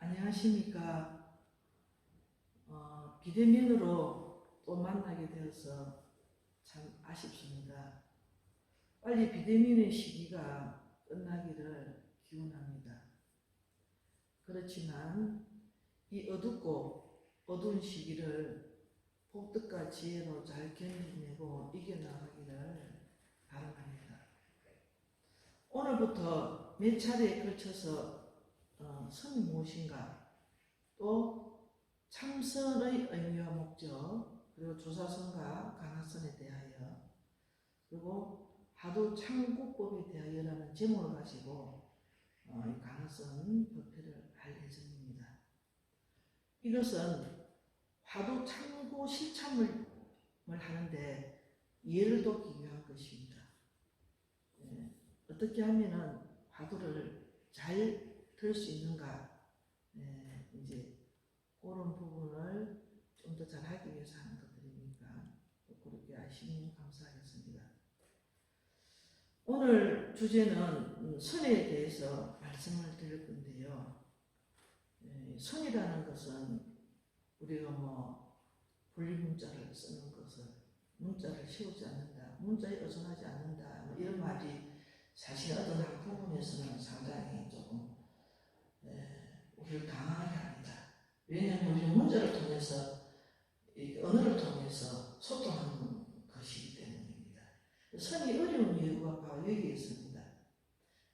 안녕하십니까. 비대면으로 또 만나게 되어서 참 아쉽습니다. 빨리 비대면의 시기가 끝나기를 기원합니다. 그렇지만 이 어둡고 어두운 시기를 복덕과 지혜로 잘 견뎌내고 이겨나가기를 바랍니다. 오늘부터 몇 차례에 걸쳐서 선이 무엇인가, 또 참선의 의미와 목적, 그리고 조사선과 강화선에 대하여, 그리고 화두 창구법에 대하여라는 제목을 가지고 이 강화선 법회를 할 예정입니다. 이것은 화두 창구 실참을 하는데 예를 돕기 위한 것입니다. 어떻게 하면은 화두를 잘 들 수 있는가, 이제 그런 부분을 좀 더 잘하기 위해서 하는 것들이니까 그렇게 아시면 감사하겠습니다. 오늘 주제는 선에 대해서 말씀을 드릴 건데요. 선이라는 것은 우리가 분리문자를 쓰는 것을, 문자를 세우지 않는다, 문자에 의존하지 않는다, 이런 말이 사실 어떤 한 부분에서는 상당히 조금 우리를 당황하게 합니다. 왜냐하면 우리는 문자를 통해서, 언어를 통해서 소통하는 것이기 때문입니다. 선이 어려운 이유가 바로 여기에 있습니다.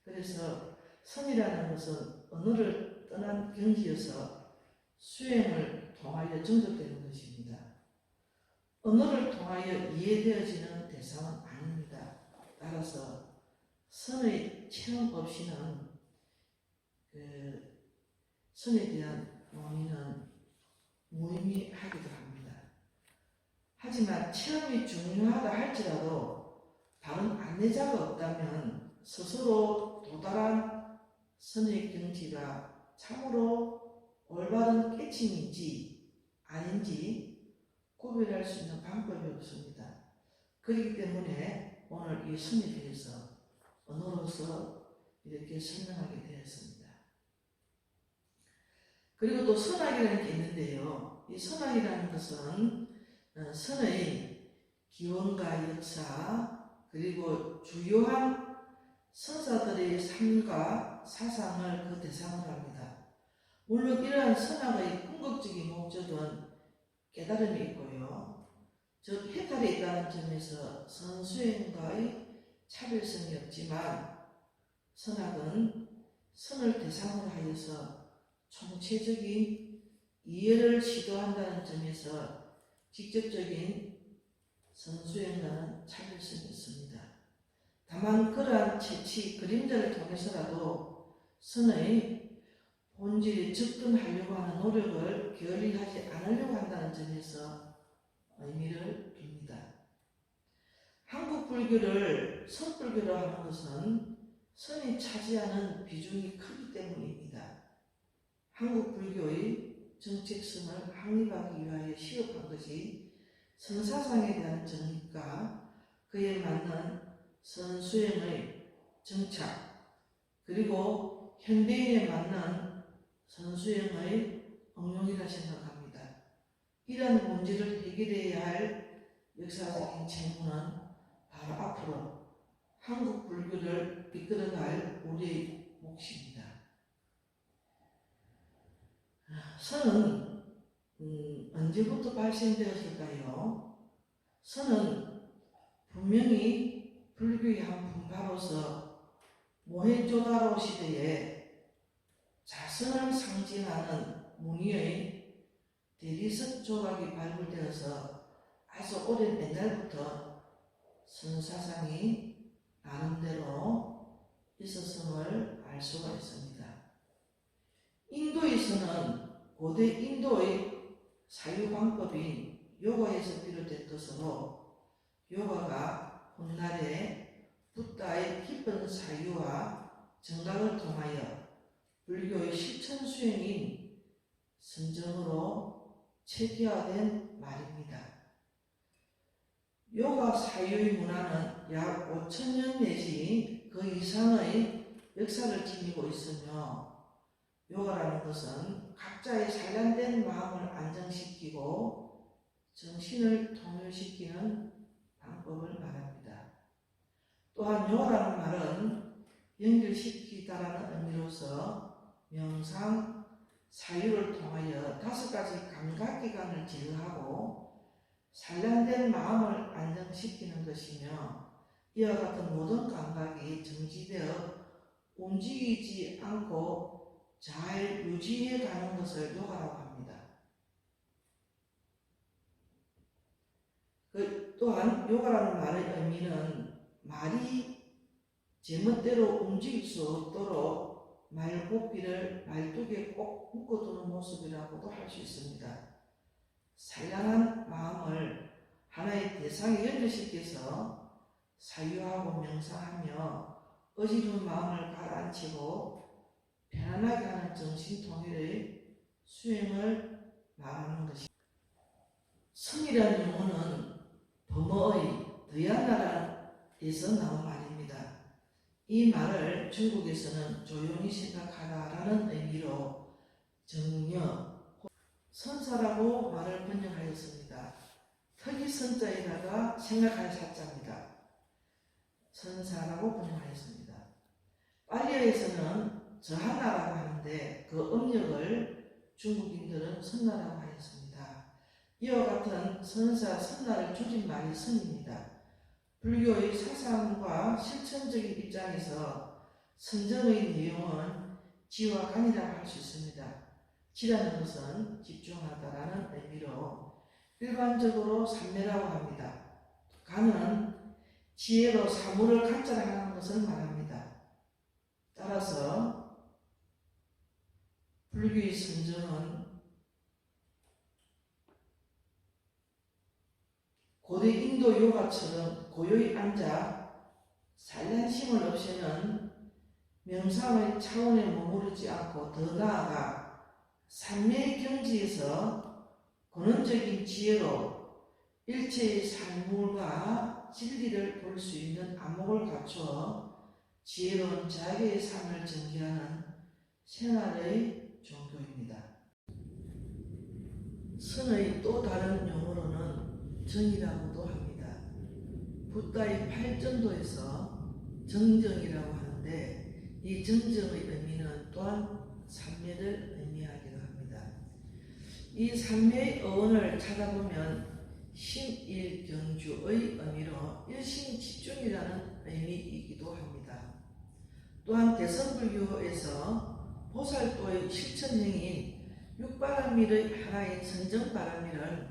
그래서 선이라는 것은 언어를 떠난 경지여서 수행을 통하여 정득되는 것입니다. 언어를 통하여 이해되어지는 대상은 아닙니다. 따라서 선의 체험 없이는 선에 대한 논의는 무의미하기도 합니다. 하지만 체험이 중요하다 할지라도 다른 안내자가 없다면 스스로 도달한 선의 경지가 참으로 올바른 깨침인지 아닌지 구별할 수 있는 방법이 없습니다. 그렇기 때문에 오늘 이 선에 대해서 언어로서 이렇게 설명하게 되었습니다. 그리고 또 선악이라는 게 있는데요. 이 선악이라는 것은 선의 기원과 역사, 그리고 주요한 선사들의 삶과 사상을 그 대상으로 합니다. 물론 이러한 선악의 궁극적인 목적은 깨달음이 있고요. 즉 해탈이 있다는 점에서 선수행과의 차별성이 없지만, 선악은 선을 대상으로 하여서 총체적인 이해를 시도한다는 점에서 직접적인 선수행과는 차별성이 있습니다. 다만 그러한 채취, 그림자를 통해서라도 선의 본질에 접근하려고 하는 노력을 게을리하지 않으려고 한다는 점에서 의미를 둡니다. 한국 불교를 선불교로 하는 것은 선이 차지하는 비중이 크기 때문입니다. 한국 불교의 정책성을 확립하기 위하여 시급한 것이 선사상에 대한 정립과 그에 맞는 선수행의 정착, 그리고 현대인에 맞는 선수행의 응용이라 생각합니다. 이러한 문제를 해결해야 할 역사적인 책무는 바로 앞으로 한국 불교를 이끌어갈 우리의 몫입니다. 선은 언제부터 발생되었을까요? 선은 분명히 불교의 한 분파로서 모헨조다로 시대에 자선을 상징하는 무늬의 대리석 조각이 발굴되어서 아주 오랜 옛날부터 선사상이 나름대로 있었음을 알 수가 있습니다. 인도에서는 고대 인도의 사유방법인 요가에서 비롯된 것으로 요가가 훗날에 붓다의 깊은 사유와 정각을 통하여 불교의 실천 수행인 선정으로 체계화된 말입니다. 요가 사유의 문화는 약 5,000년 내지 그 이상의 역사를 지니고 있으며 요가라는 것은 각자의 산란된 마음을 안정시키고 정신을 통일시키는 방법을 말합니다. 또한 요가라는 말은 연결시키다라는 의미로서 명상, 사유를 통하여 5가지 감각기관을 제어하고 산란된 마음을 안정시키는 것이며, 이와 같은 모든 감각이 정지되어 움직이지 않고 잘 유지해 가는 것을 요가라고 합니다. 또한 요가라는 말의 의미는 말이 제멋대로 움직일 수 없도록 말고삐를 말뚝에 꼭 묶어두는 모습이라고도 할 수 있습니다. 산란한 마음을 하나의 대상에 연결시켜서 사유하고 명상하며 어지러운 마음을 가라앉히고 편안하게 하는 정신통일의 수행을 말하는 것입니다. 성이라는 용어는 범어의 더양나라에서 나온 말입니다. 이 말을 중국에서는 조용히 생각하다라는 의미로 정녀, 선사라고 말을 번역하였습니다. 턱이 선자에다가 생각할 사자입니다. 선사라고 번역하였습니다. 빨리어에서는 저하나라고 하는데 그 음력을 중국인들은 선나라고 하였습니다. 이와 같은 선사, 선나를 줄인 말이 선입니다. 불교의 사상과 실천적인 입장에서 선정의 내용은 지와 간이라고 할 수 있습니다. 지라는 것은 집중하다라는 의미로 일반적으로 삼매라고 합니다. 간은 지혜로 사물을 관찰하는 것을 말합니다. 따라서 불교의 선정은 고대 인도 요가처럼 고요히 앉아 산란심을 없애는 명상의 차원에 머무르지 않고 더 나아가 삼매의 경지에서 근원적인 지혜로 일체의 산물과 진리를 볼 수 있는 안목을 갖추어 지혜로운 자기의 삶을 전개하는 생활의 종교입니다. 선의 또 다른 용어로는 정이라고도 합니다. 붓다의 8전도에서 정정이라고 하는데, 이 정정의 의미는 또한 삼매를 의미하기도 합니다. 이 삼매의 어원을 찾아보면 심일경주의 의미로 일심집중이라는 의미이기도 합니다. 또한 대성불교에서 보살도의 실천행인 육바람일의 하나인 선정바람일은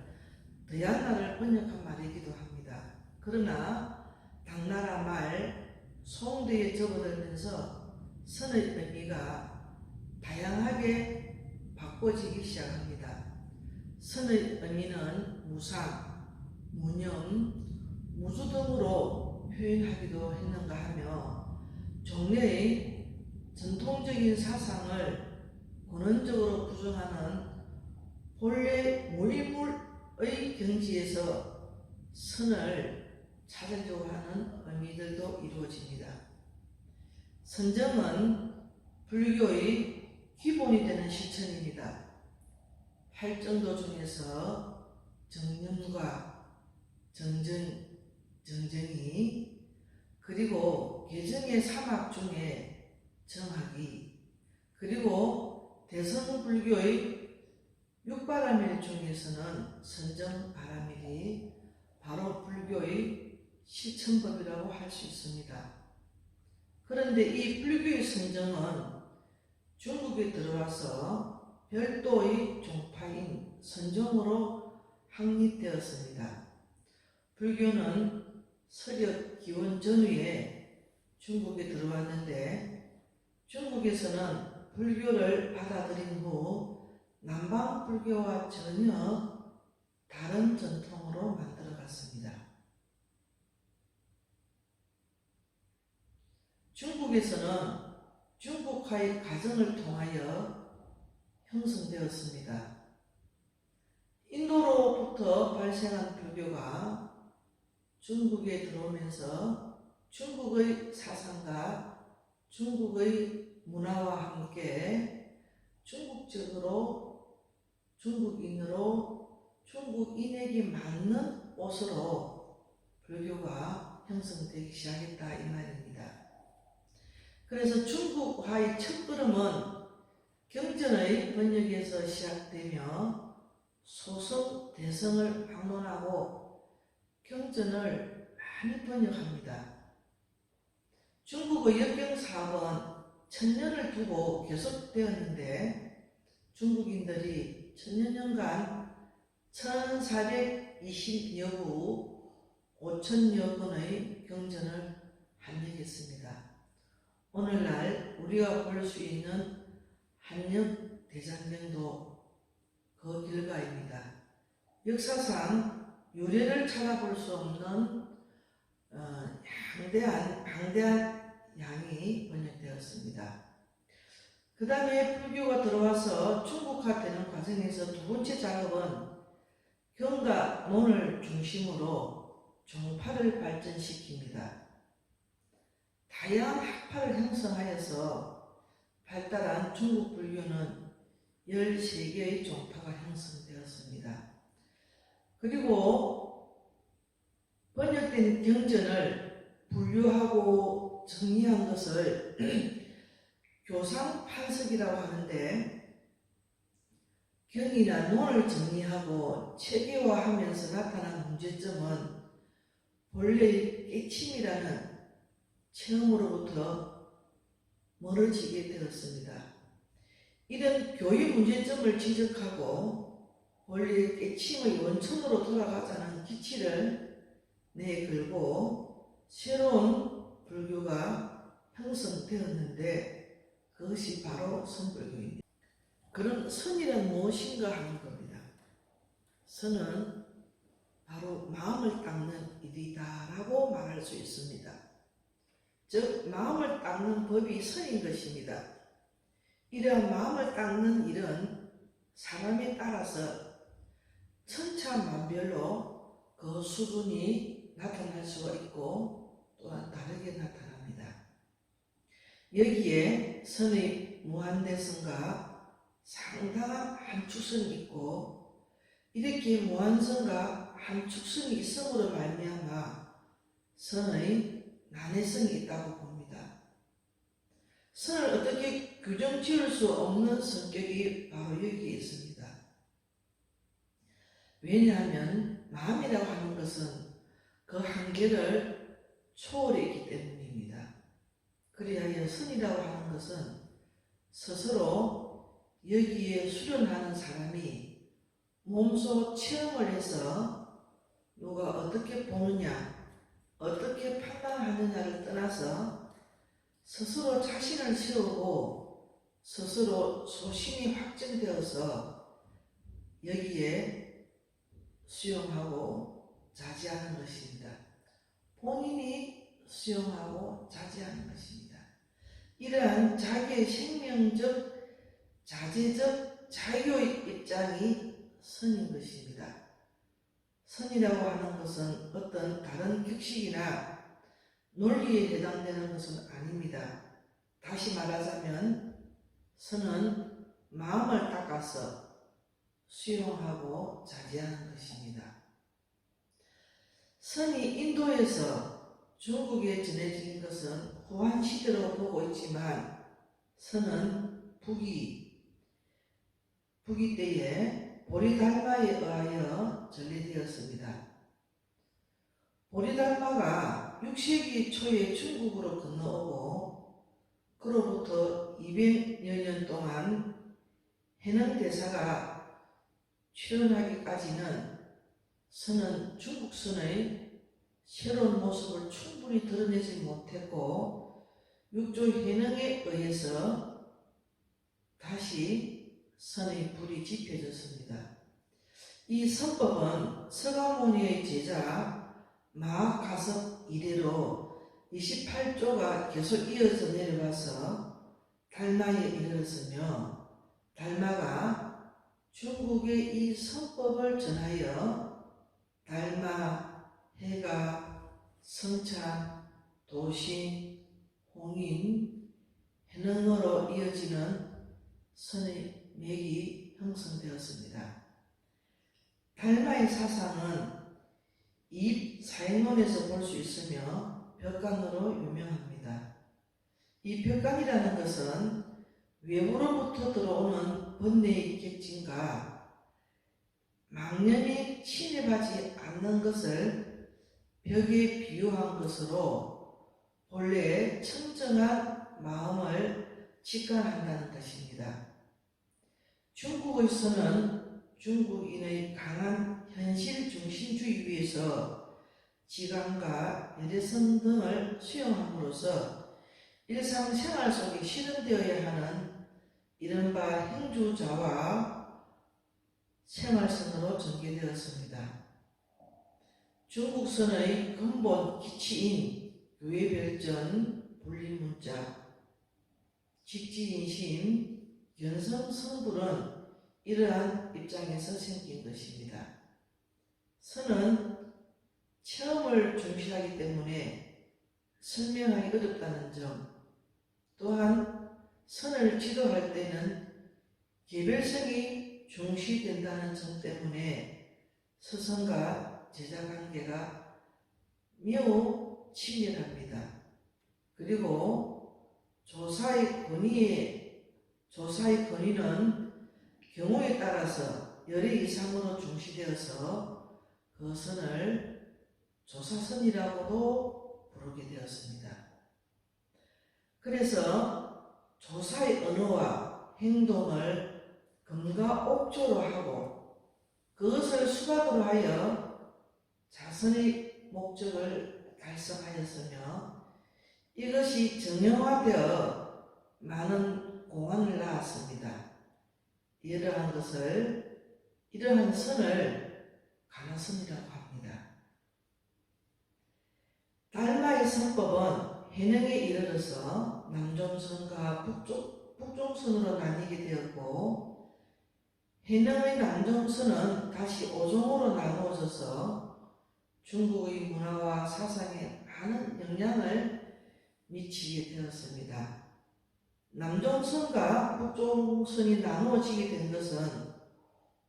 더양나를 번역한 말이기도 합니다. 그러나 당나라 말 송대에 접어들면서 선의 의미가 다양하게 바꿔지기 시작합니다. 선의 의미는 무상, 무념, 무주 등으로 표현하기도 했는가 하며, 종래의 전통적인 사상을 근원적으로 부정하는 본래 무일물의 경지에서 선을 찾으려고 하는 의미들도 이루어집니다. 선정은 불교의 기본이 되는 실천입니다. 8정도 중에서 정념과 정정이, 그리고 개정의 3학 중에 정학이, 그리고 대성불교의 육바람일 중에서는 선정바람일이 바로 불교의 실천법이라고 할 수 있습니다. 그런데 이 불교의 선정은 중국에 들어와서 별도의 종파인 선정으로 확립되었습니다. 불교는 서력 기원 전후에 중국에 들어왔는데, 중국에서는 불교를 받아들인 후 남방 불교와 전혀 다른 전통으로 만들어갔습니다. 중국에서는 중국화의 과정을 통하여 형성되었습니다. 인도로부터 발생한 불교가 중국에 들어오면서 중국의 사상과 중국의 문화와 함께 중국인으로 중국인에게 맞는 옷으로 불교가 형성되기 시작했다 이 말입니다. 그래서 중국화의 첫걸음은 경전의 번역에서 시작되며 소성, 대성을 방문하고 경전을 많이 번역합니다. 중국의 역경사업은 1000년을 두고 계속되었는데 중국인들이 1000년간 1420여 부 5000여 권의 경전을 한역했습니다. 오늘날 우리가 볼 수 있는 한역 대장경도 그 결과입니다. 역사상 유래를 찾아볼 수 없는 방대한 양이 번역되었습니다. 그 다음에 불교가 들어와서 중국화되는 과정에서 두 번째 작업은 경과 논을 중심으로 종파를 발전시킵니다. 다양한 학파를 형성하여서 발달한 중국 불교는 13개의 종파가 형성되었습니다. 그리고 번역된 경전을 분류하고 정리한 것을 교상판석이라고 하는데 경이나 논을 정리하고 체계화하면서 나타난 문제점은 본래의 깨침이라는 체험으로부터 멀어지게 되었습니다. 이런 교의 문제점을 지적하고 본래의 깨침의 원천으로 돌아가자는 기치를 내걸고 새로운 불교가 형성되었는데 그것이 바로 선불교입니다. 그런 선이란 무엇인가 하는 겁니다. 선은 바로 마음을 닦는 일이다라고 말할 수 있습니다. 즉 마음을 닦는 법이 선인 것입니다. 이러한 마음을 닦는 일은 사람에 따라서 천차만별로 그 수준이 나타날 수가 있고 또한 다르게 나타납니다. 여기에 선의 무한대성과 상당한 한축성이 있고 이렇게 무한성과 한축성이 있음으로 말미암아 선의 난해성이 있다고 봅니다. 선을 어떻게 규정 지을 수 없는 성격이 바로 여기에 있습니다. 왜냐하면 마음이라고 하는 것은 그 한계를 초월했기 때문입니다. 그리하여 선이라고 하는 것은 스스로 여기에 수련하는 사람이 몸소 체험을 해서 누가 어떻게 보느냐, 어떻게 판단하느냐를 떠나서 스스로 자신을 세우고 스스로 소신이 확정되어서 여기에 수용하고 자제하는 것입니다. 본인이 수용하고 자제하는 것입니다. 이러한 자기의 생명적, 자제적 자유의 입장이 선인 것입니다. 선이라고 하는 것은 어떤 다른 격식이나 논리에 해당되는 것은 아닙니다. 다시 말하자면 선은 마음을 닦아서 수용하고 자제하는 것입니다. 선이 인도에서 중국에 전해진 것은 후한 시대로 보고 있지만 선은 북이 때에 보리달마에 의하여 전래되었습니다. 보리달마가 6세기 초에 중국으로 건너오고 그로부터 200여 년 동안 해능대사가 출현하기까지는 선은 중국선의 새로운 모습을 충분히 드러내지 못했고 육조 해능에 의해서 다시 선의 불이 지펴졌습니다. 이 선법은 서가모니의 제자 마하가섭 이래로 28조가 계속 이어져 내려와서 달마에 이르렀으며 달마가 중국에 이 선법을 전하여 달마, 해가, 성찬, 도신, 홍인, 해능으로 이어지는 선의 맥이 형성되었습니다. 달마의 사상은 이 사행론에서 볼 수 있으며 벽간으로 유명합니다. 이 벽간이라는 것은 외부로부터 들어오는 번뇌의 객진과 망념이 침입하지 않는 것을 벽에 비유한 것으로 본래 청정한 마음을 직관한다는 것입니다. 중국의 선은 중국인의 강한 현실 중심주의 위에서 지감과 열애성 등을 수용함으로써 일상생활 속에 실현되어야 하는 이른바 행주자와 생활선으로 전개되었습니다. 중국선의 근본 기치인 교회별전, 분리문자, 직지인심, 견성성불은 이러한 입장에서 생긴 것입니다. 선은 체험을 중시하기 때문에 설명하기 어렵다는 점, 또한 선을 지도할 때는 개별성이 중시된다는 점 때문에 스승과 제자 관계가 매우 친밀합니다. 그리고 조사의 권위는 경우에 따라서 열의 이상으로 중시되어서 그 선을 조사선이라고도 부르게 되었습니다. 그래서 조사의 언어와 행동을 금과 옥조로 하고 그것을 수박으로 하여 자선의 목적을 달성하였으며 이것이 정형화되어 많은 공안을 낳았습니다. 이러한 선을 가나선이라고 합니다. 달마의 선법은 해능에 이르러서 남종선과 북종선으로 나뉘게 되었고 해능의 남종선은 다시 5종으로 나누어져서 중국의 문화와 사상에 많은 영향을 미치게 되었습니다. 남종선과 북종선이 나누어지게 된 것은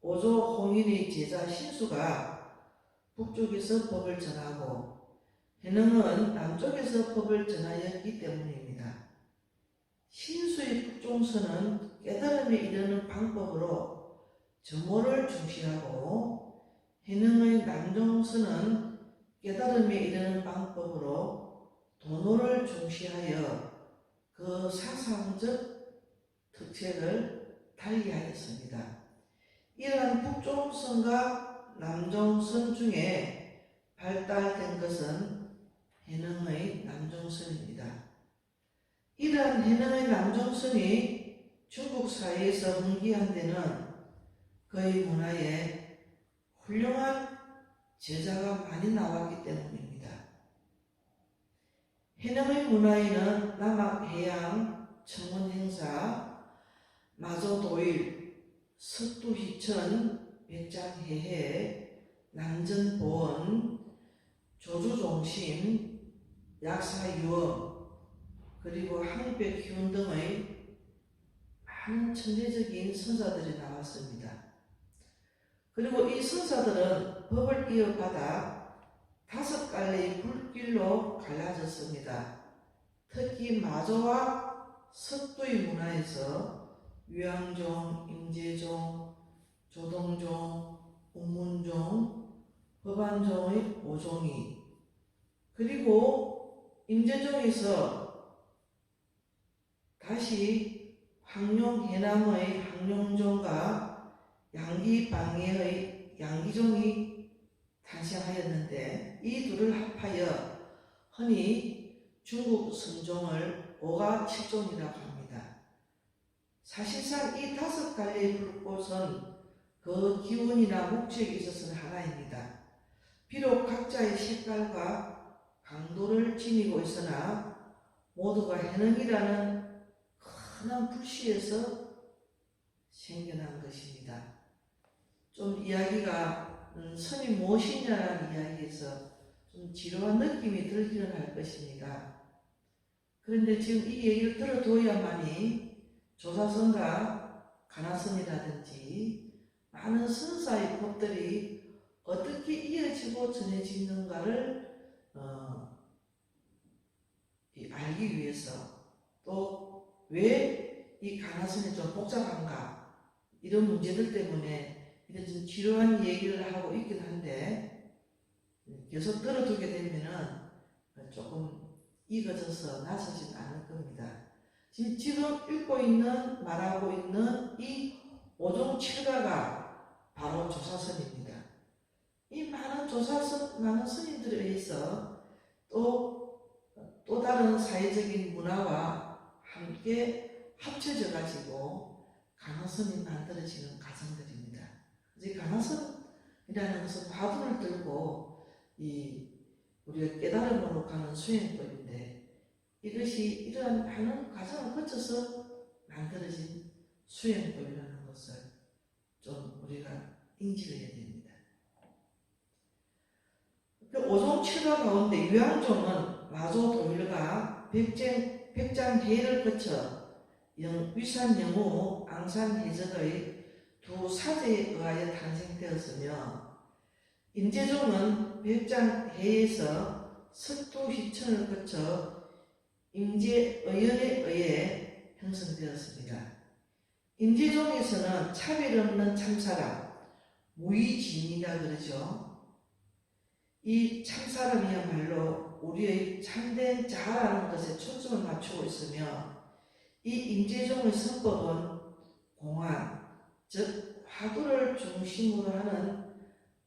오조 홍인의 제자 신수가 북쪽에서 법을 전하고 해능은 남쪽에서 법을 전하였기 때문입니다. 신수의 북종선은 깨달음에 이르는 방법으로 점호를 중시하고 해능의 남종선은 깨달음에 이르는 방법으로 도노를 중시하여 그 사상적 특색을 달리하였습니다. 이러한 북종선과 남종선 중에 발달된 것은 해능의 남종선입니다. 이러한 해능의 남종선이 중국 사회에서 흥기한 데는 그의 문화에 훌륭한 제자가 많이 나왔기 때문입니다. 해능의 문화에는 남악해양, 청운행사, 마조도일, 석두희천, 백장해해, 난전보원, 조주종심, 약사유엄, 그리고 항백희운 등의 많은 천대적인 선사들이 나왔습니다. 그리고 이 선사들은 법을 이어받아 5갈래의 불길로 갈라졌습니다. 특히 마조와 석도의 문화에서 유양종, 임재종, 조동종, 옥문종, 법안종의 5종이 그리고 임재종에서 다시 황룡해남의 황룡종과 양기방해의 양기종이 탄생하였는데 이 둘을 합하여 흔히 중국 선종을 5가 7종이라고 합니다. 사실상 이 5갈래의 불꽃은 그 기운이나 목적에 있어서는 하나입니다. 비록 각자의 색깔과 강도를 지니고 있으나 모두가 해능이라는 큰 불씨에서 생겨난 것입니다. 좀 이야기가 선이 무엇이냐라는 이야기에서 좀 지루한 느낌이 들기는 할 것입니다. 그런데 지금 이 얘기를 들어둬야만이 조사선과 가나선이라든지 많은 선사의 법들이 어떻게 이어지고 전해지는가를 알기 위해서, 또 왜 이 가나선이 좀 복잡한가, 이런 문제들 때문에 이런 좀 지루한 얘기를 하고 있긴 한데 계속 들어두게 되면은 조금 익어져서 나서진 않을 겁니다. 지금 읽고 있는, 말하고 있는 이 오종 7가가 바로 조사선입니다. 이 많은 많은 스님들에 의해서 또 다른 사회적인 문화와 함께 합쳐져 가지고 가나선이 만들어지는 과정들입니다. 이제 가나선이라는 것은 화두를 들고 우리가 깨달음으로 가는 수행법인데, 이것이 이러한 많은 과정을 거쳐서 만들어진 수행법이라는 것을 좀 우리가 인지해야 됩니다. 오종 7가 가운데 유양종은 마조 도일가 백장해를 거쳐 위산영우 앙산해적의 두 사제에 의하여 탄생되었으며, 임재종은 백장해에서 석두희천을 거쳐 임재의연에 의해 형성되었습니다. 임재종에서는 차별 없는 참사람, 무의진이라 그러죠. 이 참사람이야말로 우리의 참된 자아라는 것에 초점을 맞추고 있으며, 이 임재종의 선법은 공안, 즉 화두를 중심으로 하는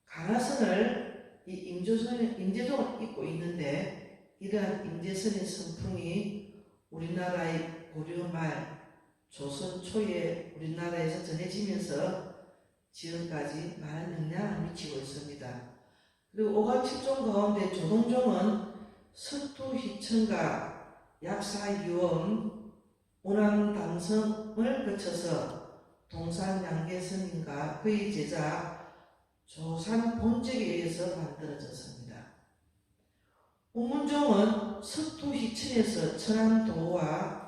가나선을 이 임재종을 잇고 있는데, 이러한 임재선의 선풍이 우리나라의 고려말 조선 초에 우리나라에서 전해지면서 지금까지 많은 영향을 미치고 있습니다. 그리고 오가칠종 가운데 조동종은 석두희천과 약사유엄 운암당성을 거쳐서 동산양계스님과 그의 제자 조산본적에 의해서 만들어졌습니다. 우문종은 석두희천에서 천안도와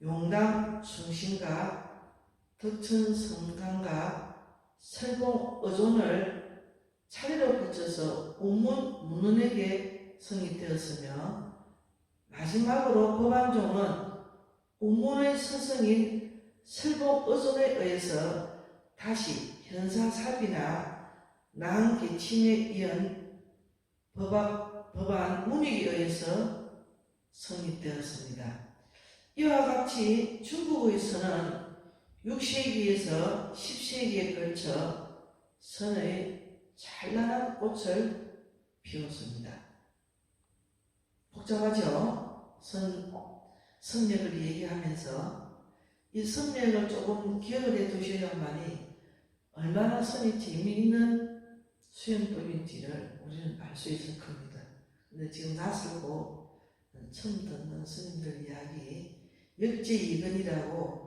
용담 숭신과 덕천성강과 설봉어존을 차례로 거쳐서 우문문헌에게 성립되었으며, 마지막으로 법안종은 우문의 스승인 설봉어존에 의해서 다시 현사삽이나 낭계침에 이은 법안 문익에 의해서 성립되었습니다. 이와 같이 중국에서는 6세기에서 10세기에 걸쳐 선의 찬란한 꽃을 피웠습니다. 복잡하죠? 성력을 얘기하면서 이 성력을 조금 기억을 해 두셔야만이 얼마나 선이 재미있는 수행법인지를 우리는 알 수 있을 겁니다. 근데 지금 낯설고 처음 듣는 스님들 이야기, 역제이근이라고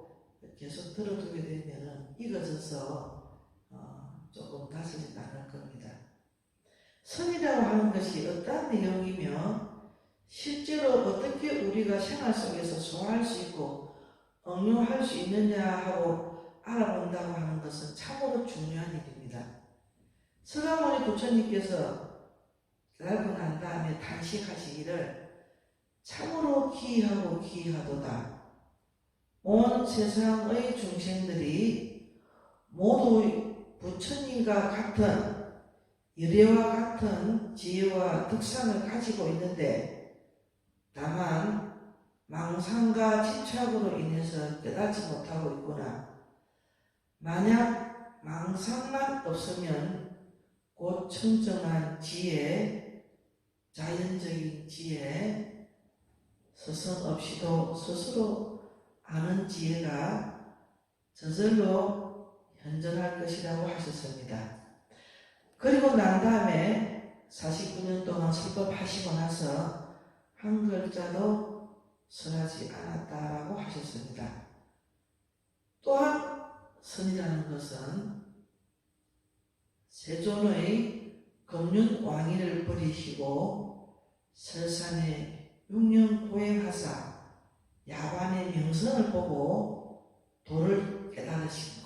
계속 들어두게 되면 익어져서 조금 낯설지 않을 겁니다. 선이라고 하는 것이 어떤 내용이며, 실제로 어떻게 우리가 생활 속에서 소화할 수 있고 응용할 수 있느냐 하고 알아본다고 하는 것은 참으로 중요한 일입니다. 서가모니 부처님께서 깨달고 난 다음에 단식하시기를 참으로 기이하고 기이하도다. 온 세상의 중생들이 모두 부처님과 같은 열애와 같은 지혜와 덕상을 가지고 있는데, 다만 망상과 집착으로 인해서 깨닫지 못하고 있구나. 만약 망상만 없으면 곧 청정한 지혜, 자연적인 지혜, 스승 없이도 스스로 아는 지혜가 저절로 현존할 것이라고 하셨습니다. 그리고 난 다음에 49년 동안 설법하시고 나서 한 글자도 설하지 않았다라고 하셨습니다. 또한 선이라는 것은 세존의 금륜 왕위를 버리시고 설산의 6년 고행하사 야반의 명성을 보고 도를 깨달으신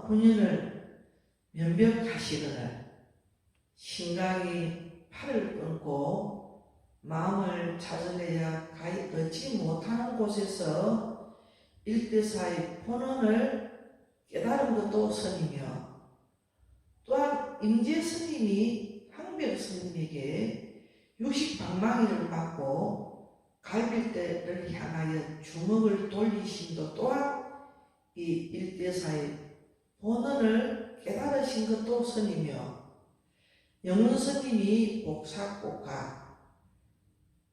훈연을 면벽하시거늘 신강이 팔을 끊고 마음을 찾으려야 가히 얻지 못하는 곳에서 일대사의 본원을 깨달은 것도 선이며, 또한 임재 스님이 황벽 스님에게 육식방망이를 맞고 갈빗대를 향하여 주먹을 돌리심도 또한 이 일대사의 본원을 깨달으신 것도 선이며, 영훈 스님이 복사꽃과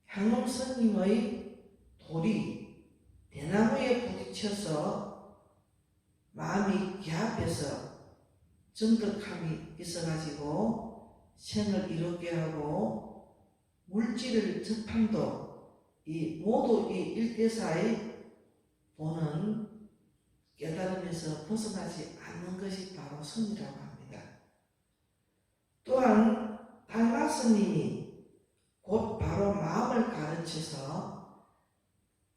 향음 스님의 돌이 대나무에 부딪혀서 마음이 기합해서 정덕함이 있어가지고 생을 이루게 하고 물질을 접함도 모두 이 일대사의 본은 깨달음에서 벗어나지 않는 것이 바로 선이라고 합니다. 또한 달마 스님이 곧 바로 마음을 가르쳐서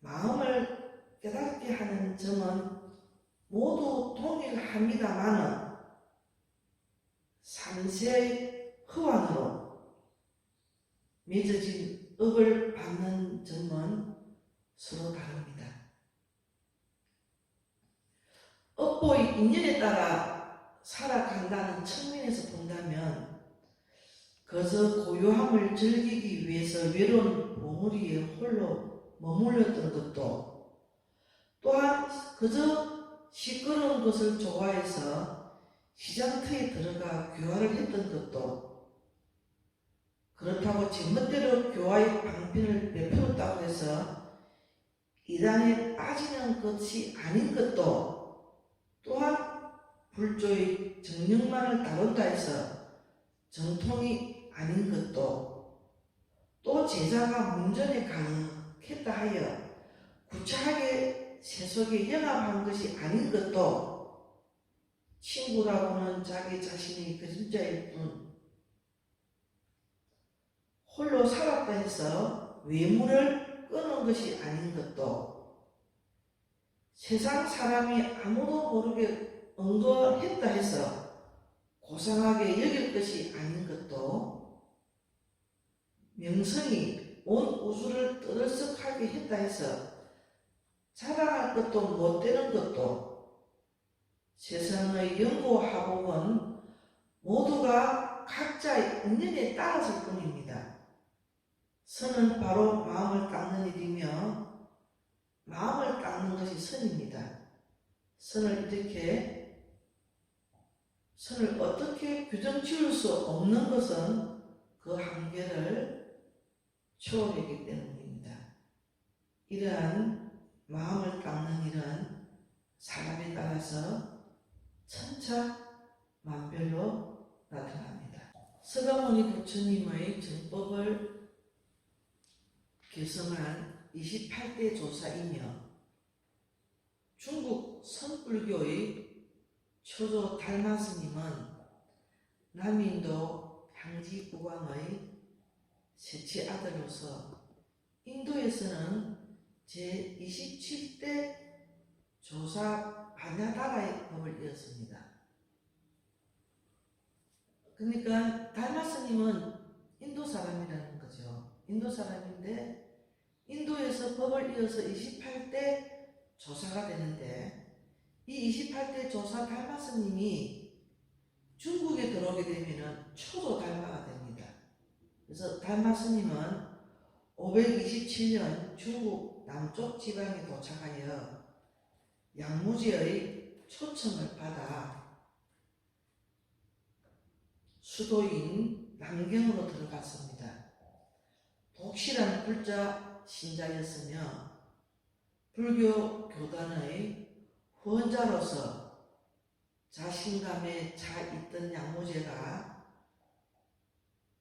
마음을 깨닫게 하는 점은 모두 동일합니다마는 삼세의 허환으로 맺어진 업을 받는 점은 서로 다릅니다. 업보의 인연에 따라 살아간다는 측면에서 본다면 그저 고요함을 즐기기 위해서 외로운 봉우리에 홀로 머물렀던 것도, 또한 그저 시끄러운 것을 좋아해서 시장터에 들어가 교화를 했던 것도, 그렇다고 제멋대로 교화의 방편을 베풀었다고 해서 이단에 빠지는 것이 아닌 것도, 또한 불조의 정령만을 다룬다 해서 정통이 아닌 것도, 또 제자가 문전에 가득했다 하여 구차하게 세속에 영합한 것이 아닌 것도, 친구라고는 자기 자신의 그림자일 뿐 홀로 살았다 해서 외물을 끊은 것이 아닌 것도, 세상 사람이 아무도 모르게 언거했다 해서 고상하게 여길 것이 아닌 것도, 명성이 온 우주를 떠들썩하게 했다 해서 자랑할 것도 못 되는 것도, 세상의 영고하복은 모두가 각자의 인연에 따랐을 뿐입니다. 선은 바로 마음을 닦는 일이며 마음을 닦는 것이 선입니다. 선을 어떻게 규정 지을 수 없는 것은 그 한계를 초월했기 때문입니다. 이러한 마음을 닦는 일은 사람에 따라서 천차만별로 나타납니다. 서가모니 부처님의 정법을 개성한 28대 조사이며 중국 선불교의 초조 달마 스님은 남인도 향지 국왕의 셋째 아들로서 인도에서는 제27대 조사 바냐다라의 법을 이었습니다. 그러니까 달마 스님은 인도 사람이라는 거죠. 인도 사람인데 인도에서 법을 이어서 28대 조사가 되는데, 이 28대 조사 달마 스님이 중국에 들어오게 되면 초조 달마가 됩니다. 그래서 달마 스님은 527년 중국 남쪽 지방에 도착하여 양무제의 초청을 받아 수도인 남경으로 들어갔습니다. 독실한 불자 신자였으며 불교 교단의 후원자로서 자신감에 차 있던 양무제가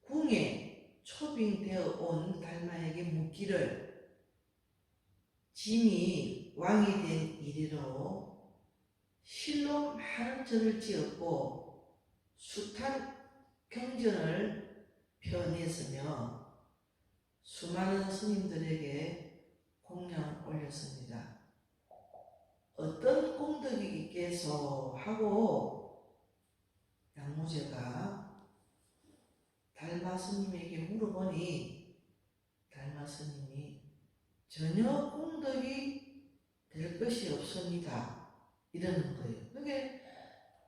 궁에 초빙되어 온 달마에게 묻기를 짐이 왕이 된 이래로 실로 많은 절을 지었고 숱한 경전을 펴냈으며 수많은 스님들에게 공양을 올렸습니다. 어떤功德이 있게 어째서 하고 양무제가 달마 스님에게 물어보니 달마 스님이 전혀功德이 될 것이 없습니다. 이러는 거예요. 그게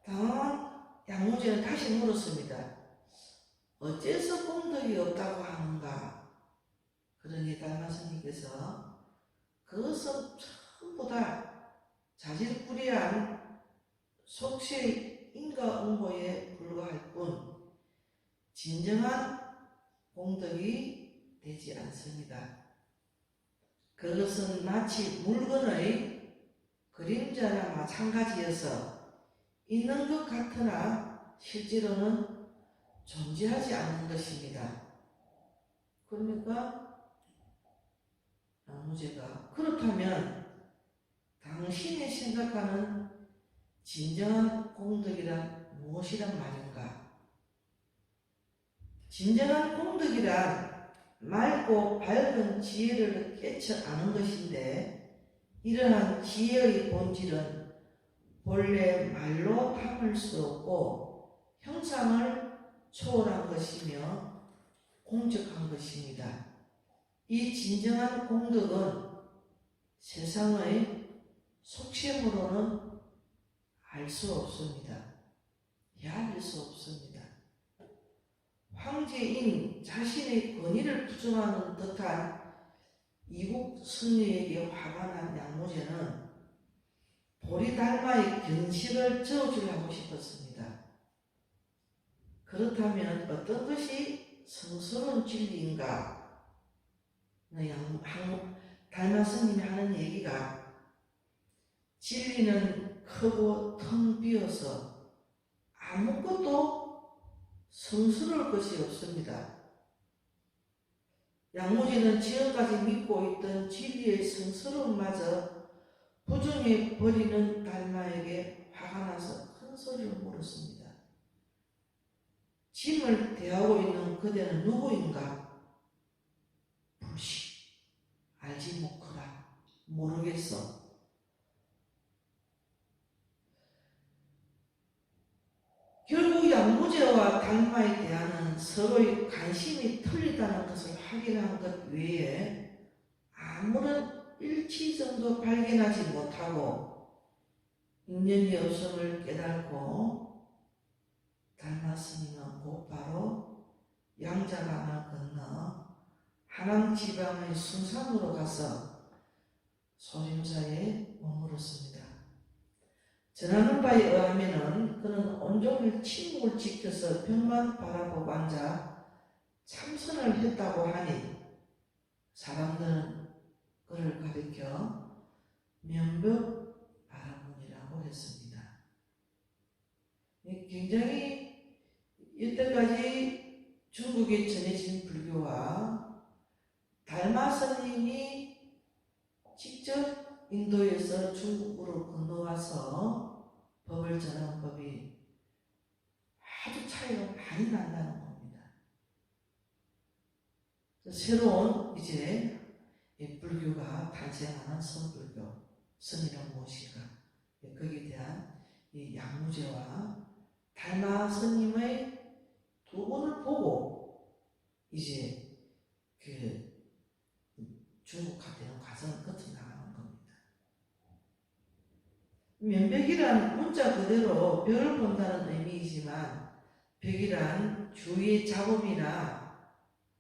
당황한 양무제는 다시 물었습니다. 어째서功德이 없다고 하는가? 그러니 달마 스님께서 그것은 전부 다 자질구레한 속시의 인과응보에 불과할 뿐 진정한功德이 되지 않습니다. 그것은 마치 물건의 그림자나 마찬가지여서 있는 것 같으나 실제로는 존재하지 않는 것입니다. 그러니까 양무제가 그렇다면 당신이 생각하는 진정한功德이란 무엇이란 말인가? 진정한功德이란 맑고 밝은 지혜를 깨쳐 아는 것인데 이러한 지혜의 본질은 본래 말로 담을 수 없고 형상을 초월한 것이며 공적한 것입니다. 이 진정한 공덕은 세상의 속셈으로는 알 수 없습니다. 헤아릴 수 없습니다. 황제인 자신의 권위를 부정하는 듯한 이국 승려에게 화가 난 양무제는 보리달마의 견식을 저어주려고 싶었습니다. 그렇다면 어떤 것이 성스러운 진리인가? 달마 스님이 하는 얘기가 진리는 크고 텅 비어서 아무것도 성스러울 것이 없습니다. 양무제는 지금까지 믿고 있던 진리의 성스러움마저 부정해 버리는 달마에게 화가 나서 큰 소리로 물었습니다. 짐을 대하고 있는 그대는 누구인가? 불시 알지 못하라. 모르겠어. 결국 양무제와 달마에 대한 서로의 관심이 틀리다는 것을 확인한 것 외에 아무런 일치점도 발견하지 못하고 인연이 없음을 깨달고 달마 스님은 곧바로 양자강을 건너 하남 지방의 숭산으로 가서 소림사에 머물었습니다. 전하는 바에 의하면은 그는 온종일 침묵을 지켜서 벽만 바라보고 앉아 참선을 했다고 하니 사람들은 그를 가리켜 면벽 바라문이라고 했습니다. 굉장히 이때까지 중국에 전해진 불교와 달마 스님이 직접 인도에서 중국으로 건너와서 법을 전하는 법이 아주 차이가 많이 난다는 겁니다. 새로운 이제 불교가 탄생하는 선불교, 선이란 무엇인가? 거기에 대한 이 양무제와 달마 스님의 두 분을 보고 이제 그 중국화되는 과정을 거쳐 나가는 겁니다. 면벽이란 문자 그대로 벽을 본다는 의미이지만 벽이란 주위의 잡음이나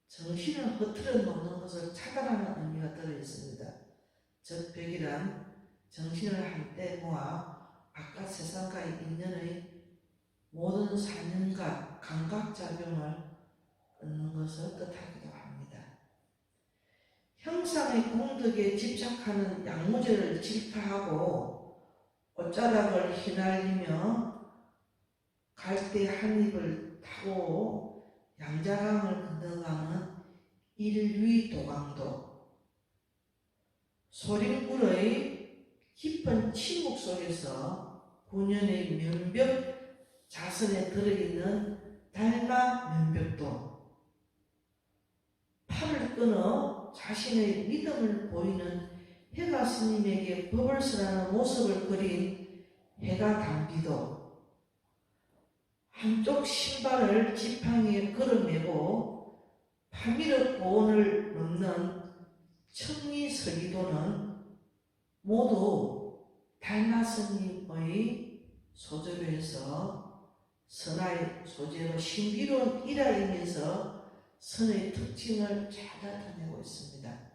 정신을 흐트러 놓는 것을 차단하는 의미가 들어있습니다. 즉 벽이란 정신을 한때 모아 바깥 세상과의 인연의 모든 사념과 감각작용을 끊는 것을 뜻하기도 합니다. 형상의 공덕에 집착하는 양무제를 질타하고 옷자락을 휘날리며 갈대 한 입을 타고 양자강을 건너가는 일위도강도, 소림굴의 깊은 침묵 속에서 본연의 면벽 자선에 들어있는 달마 면벽도, 팔을 끊어 자신의 믿음을 보이는 해가 스님에게 법을 설하는 모습을 그린 해가 담비도 한쪽 신발을 지팡이에 걸어매고 파미르 고원을 넘는 청리서기도는 모두 달마 스님의 소재로해서 선화의 소재로 신비로운 일화이면서 선의 특징을 잘 나타내고 있습니다.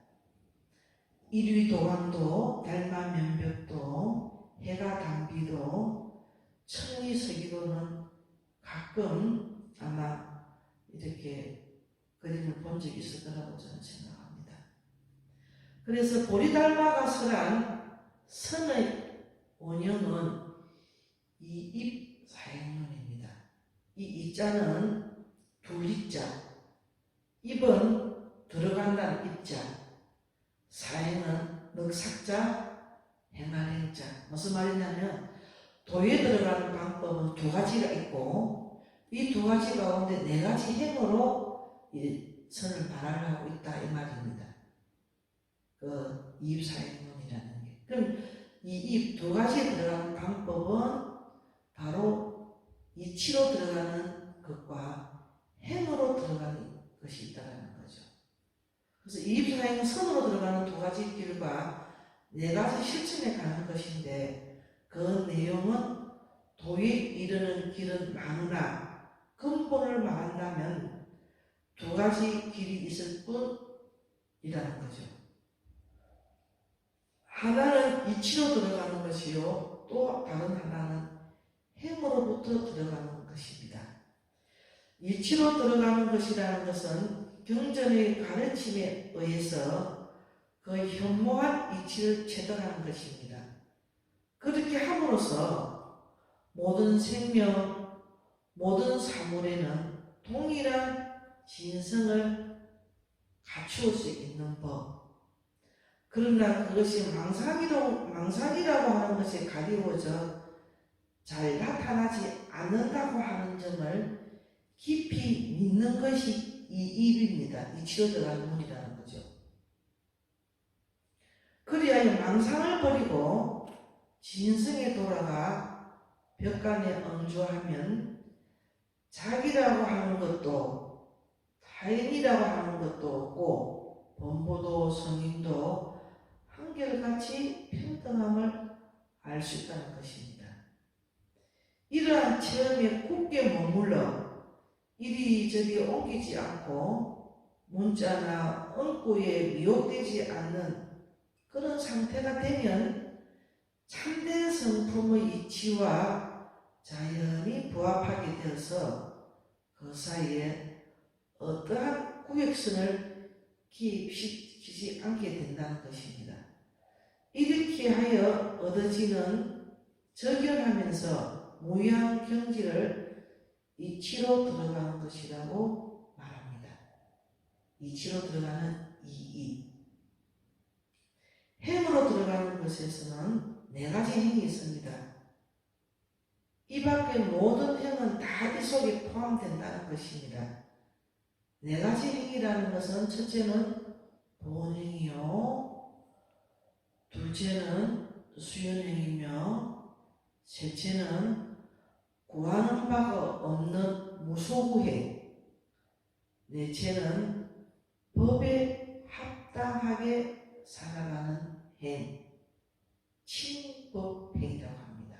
일위도왕도 달마면벽도 해가 담비도 청리서기도는 가끔 아마 이렇게 그림을 본 적이 있을 거라고 저는 생각합니다. 그래서 보리달마가 설한 선의 원형은 이 입 사행문입니다. 이 이자는 둘이자, 입은 들어간다는 입자, 사행은 넉삭자, 행할행자. 무슨 말이냐면 도에 들어가는 방법은 두 가지가 있고 이 두 가지 가운데 네 가지 행으로 이 선을 발화하고 있다 이 말입니다. 그 이입사행문이라는 게. 그럼 이 입 두 가지에 들어가는 방법은 바로 이치로 들어가는 것과 행으로 들어가는 것이 있다는 거죠. 그래서 이입사행은 선으로 들어가는 두 가지 길과 네 가지 실천에 가는 것인데 그 내용은 도에 이르는 길은 많으나 근본을 말한다면 두 가지 길이 있을 뿐이라는 거죠. 하나는 이치로 들어가는 것이요 또 다른 하나는 행으로부터 들어가는 것입니다. 이치로 들어가는 것이라는 것은 경전의 가르침에 의해서 그 현모한 이치를 체득하는 것입니다. 그렇게 함으로써 모든 생명, 모든 사물에는 동일한 진성을 갖추을 수 있는 법. 그러나 그것이 망상이라고 하는 것이 가리워져 잘 나타나지 않는다고 하는 점을 깊이 믿는 것이 이 입입니다. 이치로 들어가는 문이라는 거죠. 그리하여 망상을 버리고 진성에 돌아가 벽간에 엉주하면 자기라고 하는 것도 타인이라고 하는 것도 없고 범보도 성인도 한결같이 평등함을 알 수 있다는 것입니다. 이러한 체험에 굳게 머물러 이리저리 옮기지 않고 문자나 엉구에 미혹되지 않는 그런 상태가 되면 참된 성품의 이치와 자연히 부합하게 되어서 그 사이에 어떠한 구역선을 기입시키지 않게 된다는 것입니다. 이렇게 하여 얻어지는 적연하면서 무의한 경지를 이치로 들어가는 것이라고 말합니다. 이치로 들어가는 이이. 행으로 들어가는 것에서는 네 가지 행이 있습니다. 이 밖의 모든 행은 다 이 속에 포함된다는 것입니다. 네 가지 행이라는 것은 첫째는 본행이요, 둘째는 수연행이며 셋째는 구하는 바가 없는 무소구행, 넷째는 법에 합당하게 살아가는 행, 칭법행이라고 합니다.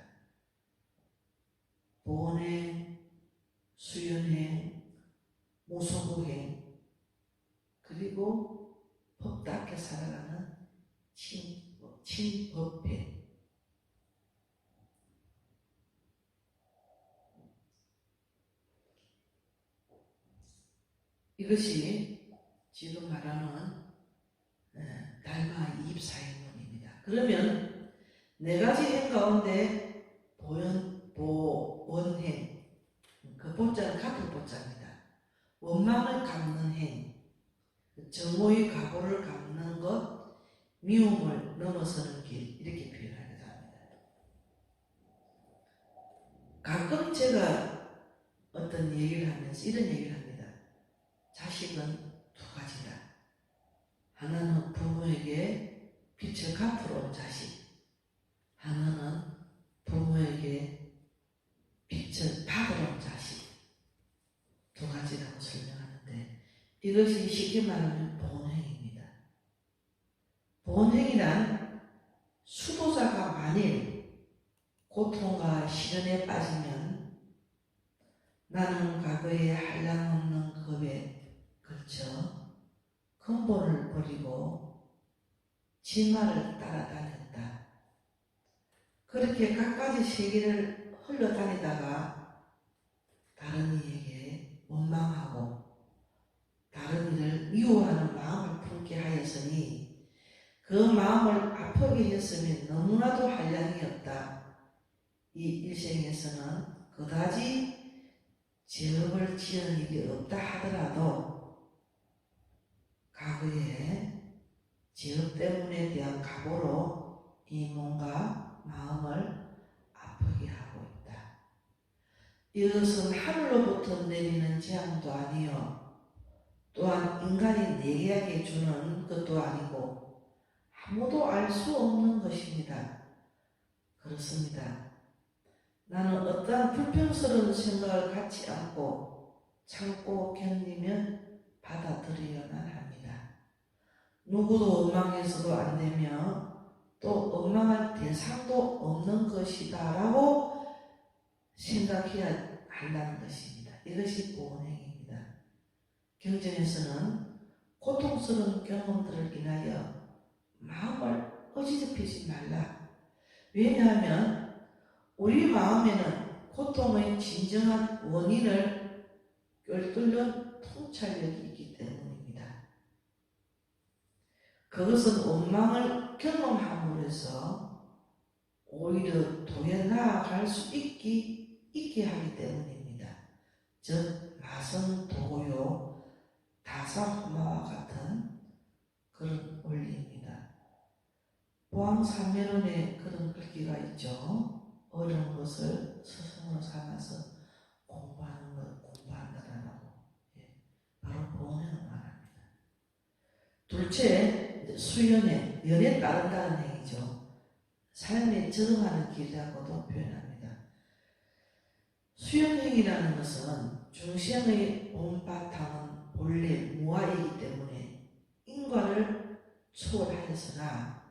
본행, 수연행, 무소구행, 그리고 법답게 살아가는 칭법행. 이것이 지금 말하는 달마 이입사행문입니다. 그러면 네 가지 행 가운데 보원행, 그 보자는 같은 보자입니다. 원망을 갚는 행, 정오의 각오를 갚는 것, 미움을 넘어서는 길, 이렇게 표현하기도 합니다. 가끔 제가 어떤 얘기를 하면서 이런 얘기를 합니다. 자식은 두 가지다. 하나는 부모에게 빛을 갚으러 온 자식, 하나는 부모에게 이것이 쉽게 말하면 본행입니다. 본행이란 수도자가 만일 고통과 시련에 빠지면 나는 과거의 한량없는 겁에 걸쳐 근본을 버리고 진마를 따라다녔다. 그렇게 갖가지 세계를 흘러다니다가 다른 이에게 원망하고 다른 이를 미워하는 마음을 품게 하였으니 그 마음을 아프게 했으면 너무나도 한량이 없다. 이 일생에서는 그다지 죄업을 지은 일이 없다 하더라도 과거에 죄업 때문에 대한 각오로 이 몸과 마음을 아프게 하고 있다. 이것은 하늘로부터 내리는 재앙도 아니요 또한 인간이 내게 주는 것도 아니고 아무도 알 수 없는 것입니다. 그렇습니다. 나는 어떠한 불평스러운 생각을 갖지 않고 참고 견디며 받아들여야만 합니다. 누구도 엉망해서도 안 되며 또 엉망할 대상도 없는 것이다 라고 생각해야 한다는 것입니다. 이것이 본행입니다. 경전에서는 고통스러운 경험들을 인하여 마음을 어지럽히지 말라. 왜냐하면 우리 마음에는 고통의 진정한 원인을 꿰뚫는 통찰력이 있기 때문입니다. 그것은 원망을 경험함으로 해서 오히려 도에 나아갈 수 있게 하기 때문입니다. 즉 마성도요 다사후마와 같은 그런 원리입니다. 보항산매론에 그런 글귀가 있죠. 어려운 것을 스승으로 삼아서 공부하는 것, 공부한다라고. 바로 보행을 말합니다. 둘째, 수연행, 연에 따른다는 행위죠. 삶에 적응하는 길이라고도 표현합니다. 수연행이라는 것은 중생의 본바탕은 본래 무아이기 때문에 인과를 초월하였으나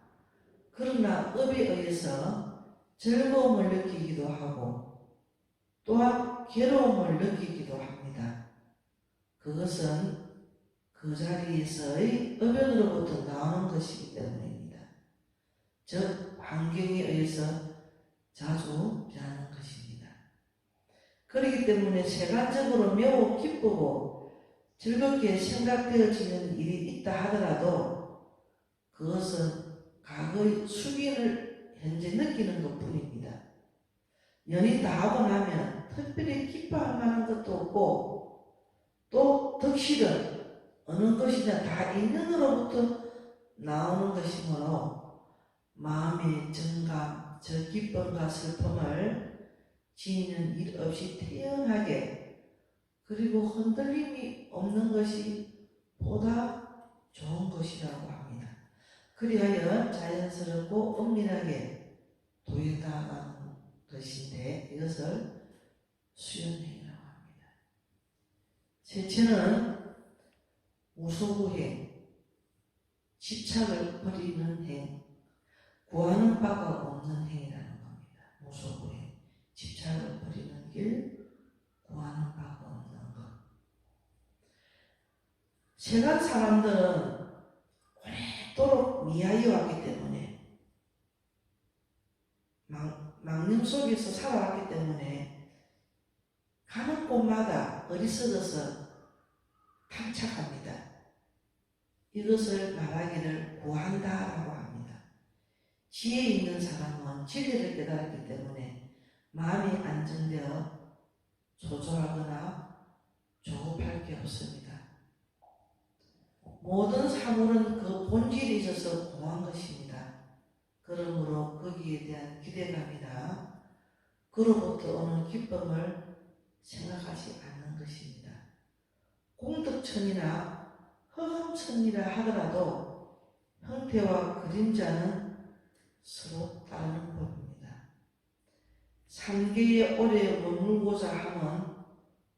그러나 업에 의해서 즐거움을 느끼기도 하고 또한 괴로움을 느끼기도 합니다. 그것은 그 자리에서의 업연으로부터 나오는 것이기 때문입니다. 즉 환경에 의해서 자주 변하는 것입니다. 그렇기 때문에 세간적으로 매우 기쁘고 즐겁게 생각되어지는 일이 있다 하더라도 그것은 과거의 숙인을 현재 느끼는 것 뿐입니다. 연이 다 하고 나면 특별히 기뻐할 만한 것도 없고 또 덕실은 어느 것이나 다 인연으로부터 나오는 것이므로 마음의 정감, 저 기쁨과 슬픔을 지니는 일 없이 태연하게 그리고 흔들림이 없는 것이 보다 좋은 것이라고 합니다. 그리하여 자연스럽고 엄밀하게 도에 나아가는 것인데 이것을 수연행이라고 합니다. 셋째는 무소구행, 집착을 버리는 행, 구하는 바가 없는 행이라는 겁니다. 무소구행, 집착을 버리는 길, 구하는 바가 없는 것. 세간 사람들은 오랫도록 미아이 왔기 때문에 망념 속에서 살아왔기 때문에 가는 곳마다 어리석어서 탐착합니다. 이것을 말하기를 구한다라고 합니다. 지혜 있는 사람은 진리를 깨달았기 때문에 마음이 안정되어 조조하거나 조급할 게 없습니다. 모든 사물은 그 본질에 있어서 공한 것입니다. 그러므로 거기에 대한 기대감이나 그로부터 오는 기쁨을 생각하지 않는 것입니다. 공덕천이나 허감천이라 하더라도 형태와 그림자는 서로 다른 법입니다. 삼계에 오래 머물고자 하면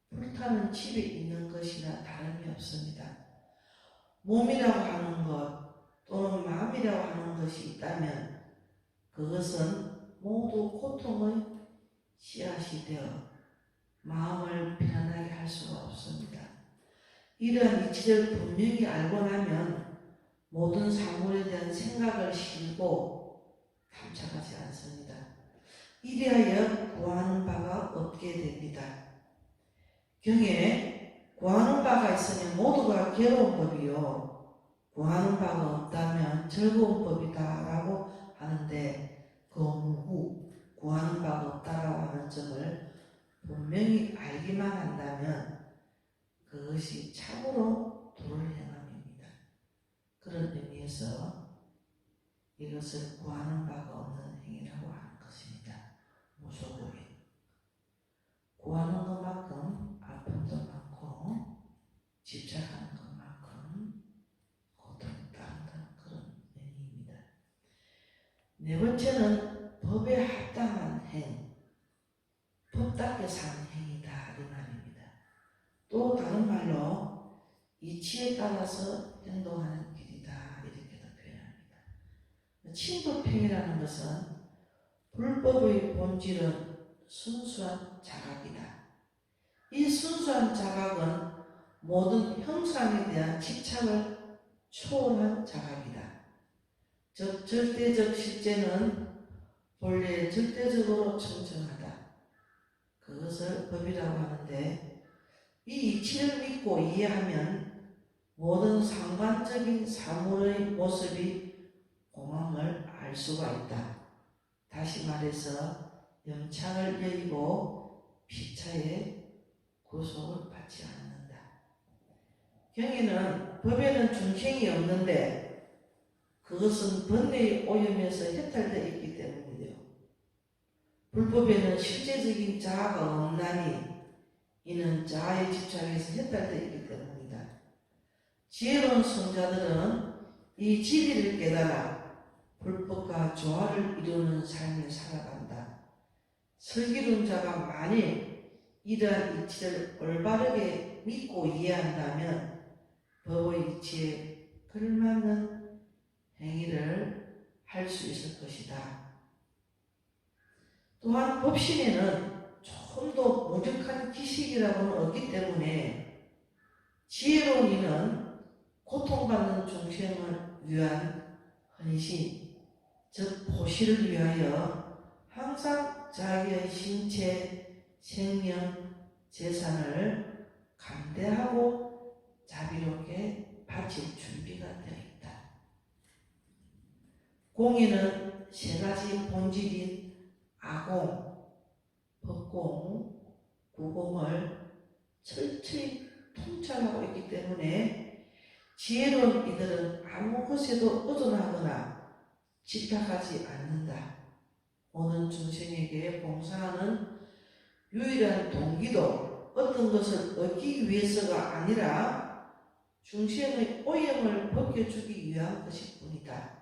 불타는 집에 있는 것이나 다름이 없습니다. 몸이라고 하는 것 또는 마음이라고 하는 것이 있다면 그것은 모두 고통의 씨앗이 되어 마음을 편안하게 할 수가 없습니다. 이러한 이치를 분명히 알고 나면 모든 사물에 대한 생각을 실고 탐색하지 않습니다. 이리하여 구하는 바가 없게 됩니다. 경에 구하는 바가 있으면 모두가 괴로운 법이요 구하는 바가 없다면 즐거운 법이다 라고 하는데 그 후 구하는 바가 없다라고 하는 점을 분명히 알기만 한다면 그것이 참으로 도를 행함입니다. 그런 의미에서 이것을 구하는 바가 없는 행위라고 하는 것입니다. 무소고행. 구하는 것만큼 아픔도 많고 집착하는 것만큼 고통이 따른다는 그런 의미입니다. 네 번째는 법에 합당한 행, 법답게 사는 행위다 이 말입니다. 또 다른 말로 이치에 따라서 행동하는 길이다 이렇게도 표현합니다. 친법행위라는 것은 불법의 본질은 순수한 자각이다. 이 순수한 자각은 모든 형상에 대한 집착을 초월한 자각이다. 즉 절대적 실제는 본래 절대적으로 청정하다. 그것을 법이라고 하는데 이 이치를 믿고 이해하면 모든 상관적인 사물의 모습이 공함을 알 수가 있다. 다시 말해서 영창을 여의고 피차에 구속을 받지 않는다. 경에는 법에는 중생이 없는데 그것은 번뇌의 오염에서 해탈되어 있기 때문이요. 불법에는 실제적인 자아가 없나니 이는 자아의 집착에서 해탈되어 있기 때문이다. 지혜로운 성자들은 이 진리를 깨달아 불법과 조화를 이루는 삶을 살아간다. 슬기론자가 만일 이러한 이치를 올바르게 믿고 이해한다면 법의 이치에 걸맞는 행위를 할 수 있을 것이다. 또한 법신에는 조금 더 무력한 기식이라고는 없기 때문에 지혜로운 이는 고통받는 중생을 위한 헌신, 즉 보시를 위하여 항상 자기의 신체, 생명, 재산을 감대하고 자비롭게 바칠 준비가 되어 있다. 공에는 세 가지 본질인 아공, 법공, 구공을 철저히 통찰하고 있기 때문에 지혜로운 이들은 아무 것에도 의존하거나 집착하지 않는다. 모든 중생에게 봉사하는 유일한 동기도 어떤 것을 얻기 위해서가 아니라 중생의 오염을 벗겨주기 위한 것일 뿐이다.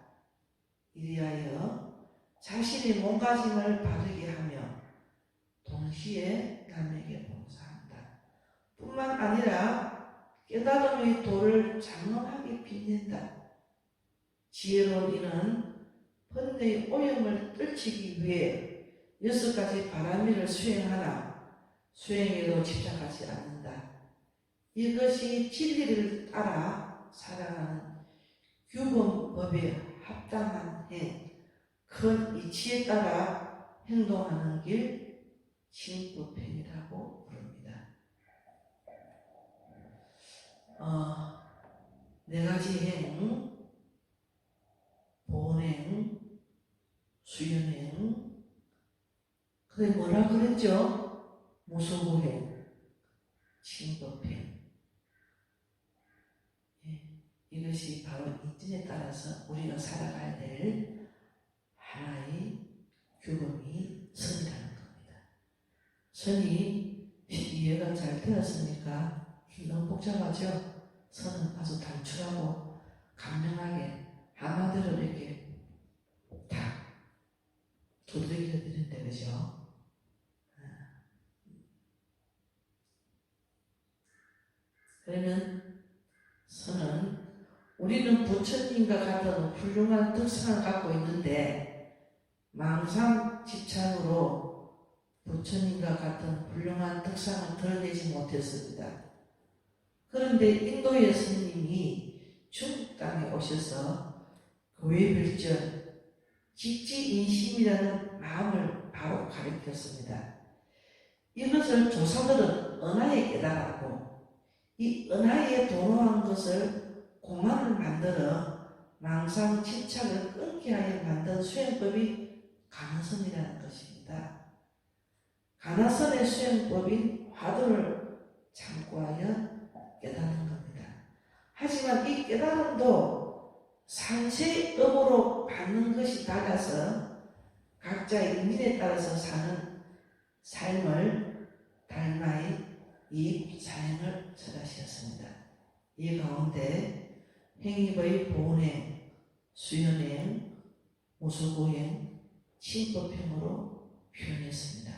이리하여 자신의 몸가짐을 바르게 하며 동시에 남에게 봉사한다. 뿐만 아니라 깨달음의 도를 장엄하게 빛낸다. 지혜로운 이는 번뇌의 오염을 떨치기 위해 6가지 바람일을 수행하나 수행에도 집착하지 않는다. 이것이 진리를 따라 살아가는 규범법에 합당한 행, 큰 이치에 따라 행동하는 길, 신법행이라고 부릅니다. 4가지 행, 본행, 수연행, 그게 뭐라 그랬죠? 무소부행, 신법행. 이것이 바로 이진에 따라서 우리가 살아가야 될 하나의 규범이 선이라는 겁니다. 선이 이해가 잘 되었으니까 너무 복잡하죠? 선은 아주 단출하고 간명하게 한마디로 이렇게 다 두드러기가 되는데, 그죠? 그러면 선은 우리는 부처님과 같은 훌륭한 특성을 갖고 있는데 망상집착으로 부처님과 같은 훌륭한 특성을 드러내지 못했습니다. 그런데 인도의 스님이 중국 땅에 오셔서 교회별전 직지인심이라는 마음을 바로 가르쳤습니다. 이것을 조상들은 은하에 깨달았고 이 은하에 도노한 것을 공안을 만들어 망상 집착을 끊게 하여 만든 수행법이 가나선이라는 것입니다. 가나선의 수행법인 화두를 참고하여 깨닫는 겁니다. 하지만 이 깨달음도 상세업으로 받는 것이 달라서 각자의 인연에 따라서 사는 삶을 달마의 이익 사행을 설하셨습니다. 이 가운데 행위의 보은행, 수연행, 무수고행, 친법행으로 표현했습니다.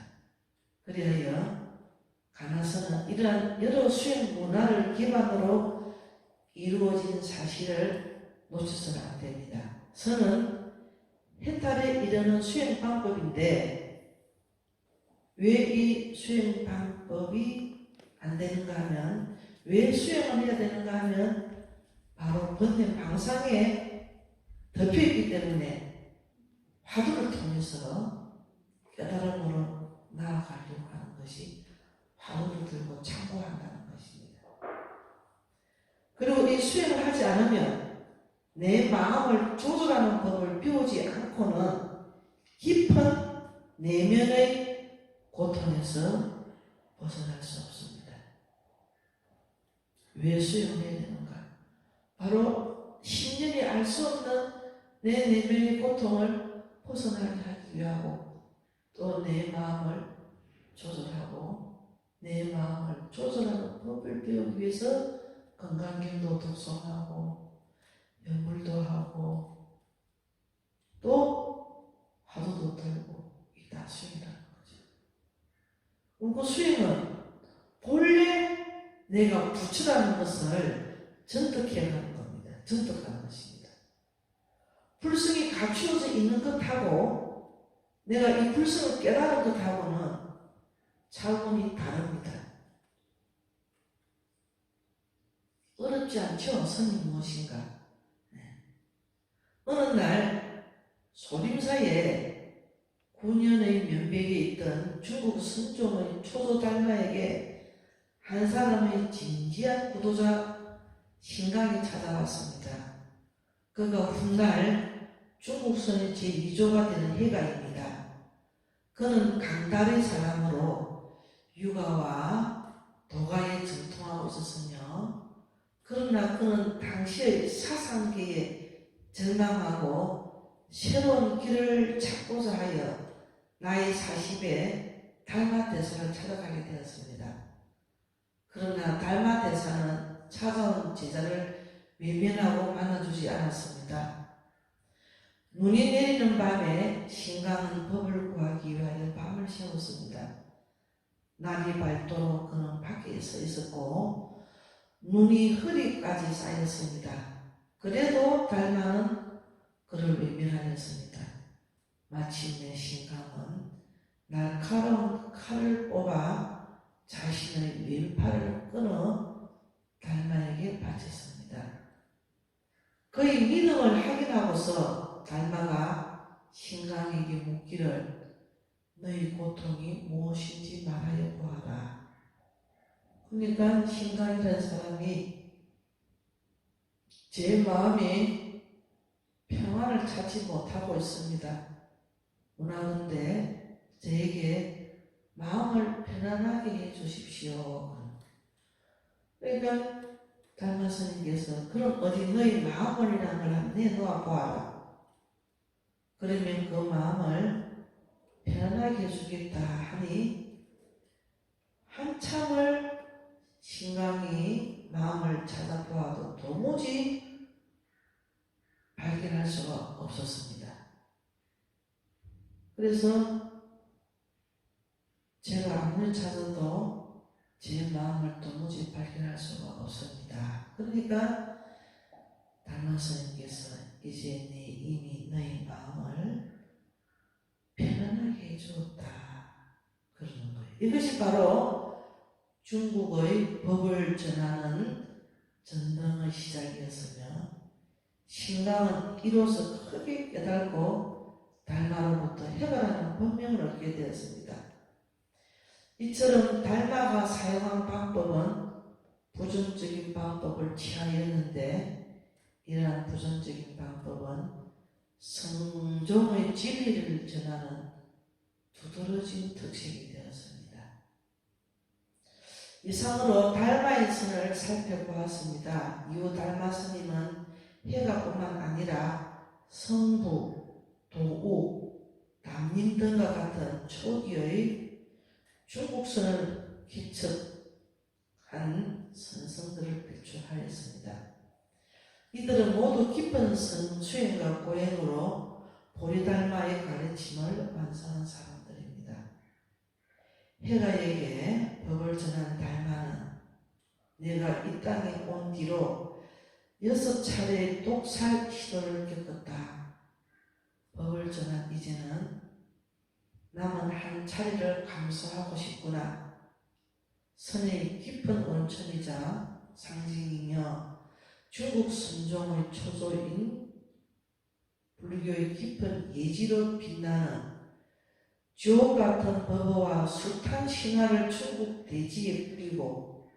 그리하여 가나선은 이러한 여러 수행 문화를 기반으로 이루어진 사실을 놓쳐서는 안 됩니다. 선은 해탈에 이르는 수행 방법인데 왜 이 수행 방법이 안 되는가 하면, 왜 수행을 해야 되는가 하면 바로 번뇌 방상에 덮여있기 때문에 화두를 통해서 깨달음으로 나아가려고 하는 것이 화두를 들고 참고한다는 것입니다. 그리고 이 수행을 하지 않으면 내 마음을 조절하는 법을 배우지 않고는 깊은 내면의 고통에서 벗어날 수 없습니다. 왜 수행을 해야 되는가? 바로 심연이 알 수 없는 내 내면의 고통을 벗어나게 하기 위하고 또 내 마음을 조절하고 내 마음을 조절하는 법을 배우기 위해서 건강경도 독송하고 연물도 하고 또 화두도 들고 이 다 수행이라는 거죠. 그 수행은 본래 내가 부처라는 것을 전득해야 하는 겁니다. 전득하는 것입니다. 불성이 갖추어져 있는 것하고 내가 이 불성을 깨달은 것하고는 차원이 다릅니다. 어렵지 않죠? 선이 무엇인가? 어느 날 소림사에 9년의 면백에 있던 중국 선종의 초조달마에게 한 사람의 진지한 구도자 신강이 찾아왔습니다. 그가 훗날 중국선의 제2조가 되는 해가입니다. 그는 강달의 사람으로 육아와 도가에 정통하고 있었으며 그러나 그는 당시의 사상계에 절망하고 새로운 길을 찾고자 하여 나이 40에 달마대사를 찾아가게 되었습니다. 그러나 달마대사는 차가운 제자를 외면하고 만나주지 않았습니다. 눈이 내리는 밤에 신강은 법을 구하기 위하여 밤을 새웠습니다. 날이 밝도록 그는 밖에 서 있었고 눈이 허리까지 쌓였습니다. 그래도 달마는 그를 외면하였습니다. 마침내 신강은 날카로운 칼을 뽑아 자신의 왼팔을 끊어 달마에게 바쳤습니다. 그의 믿음을 확인하고서 달마가 신강에게 묻기를 너희 고통이 무엇인지 말하여 보아라. 그러니까 신강이라는 사람이 제 마음이 평안을 찾지 못하고 있습니다. 원하는데 저에게 마음을 편안하게 해 주십시오. 그러니까 달마스님께서 그럼 어디 너희 마음을이라는 걸 한번 내놓아 보아라. 그러면 그 마음을 편안하게 해주겠다 하니 한참을 신강이 마음을 찾아보아도 도무지 발견할 수가 없었습니다. 그래서 제가 아무리 찾아도 제 마음을 도무지 발견할 수가 없습니다. 그러니까 달마스님께서 이제 이미 너의 마음을 편안하게 해주었다 그러는 거예요. 이것이 바로 중국의 법을 전하는 전등의 시작이었으며 신랑은 이로써 크게 깨달고 달마로부터 해바라는 법명을 얻게 되었습니다. 이처럼 달마가 사용한 방법은 부정적인 방법을 취하였는데 이러한 부정적인 방법은 성종의 진리를 전하는 두드러진 특색이 되었습니다. 이상으로 달마의 선을 살펴보았습니다. 이후 달마 스님은 해가뿐만 아니라 성부, 도우, 담림 등과 같은 초기의 중국선을 기척한 선성들을 배출하였습니다. 이들은 모두 깊은 성수행과 고행으로 보리달마의 가르침을 완성한 사람들입니다. 해가에게 법을 전한 달마는 내가 이 땅에 온 뒤로 6차례의 독살 시도를 겪었다. 법을 전한 이제는 남은 한 차례를 감수하고 싶구나. 선의 깊은 원천이자 상징이며 중국 선종의 초조인 불교의 깊은 예지로 빛나는 지옥 같은 법어와 숱한 신화를 중국 대지에 뿌리고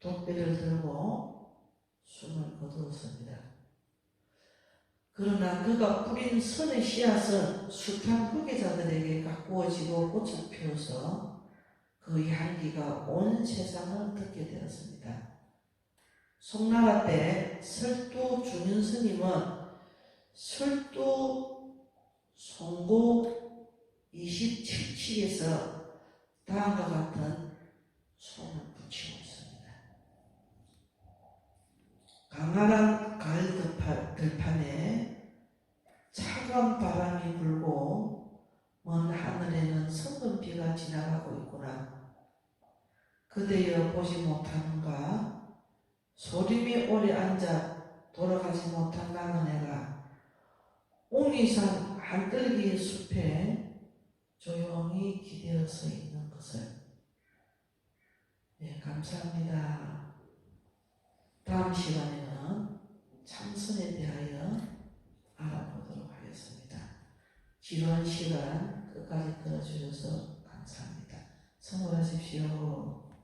독배를 들고 숨을 거두었습니다. 그러나 그가 뿌린 선의 씨앗은 숱한 후계자들에게 가꾸어지고 꽃을 피워서 그 향기가 온 세상을 덮게 되었습니다. 송나라 때 설두 준윤 스님은 설두 송고 27칙에서 다음과 같은 송을 붙이고 있습니다. 강렬한 가을 들판에 차가운 바람이 불고 먼 하늘에는 성금 비가 지나가고 있구나. 그대여 보지 못하는가? 소림이 오래 앉아 돌아가지 못한 나그네가 옥리산 한뜰기의 숲에 조용히 기대어 서 있는 것을. 네, 감사합니다. 다음 시간에는 참선에 대하여 알아보도록 하겠습니다. 지루한 시간 끝까지 들어주셔서 감사합니다. 성불하십시오.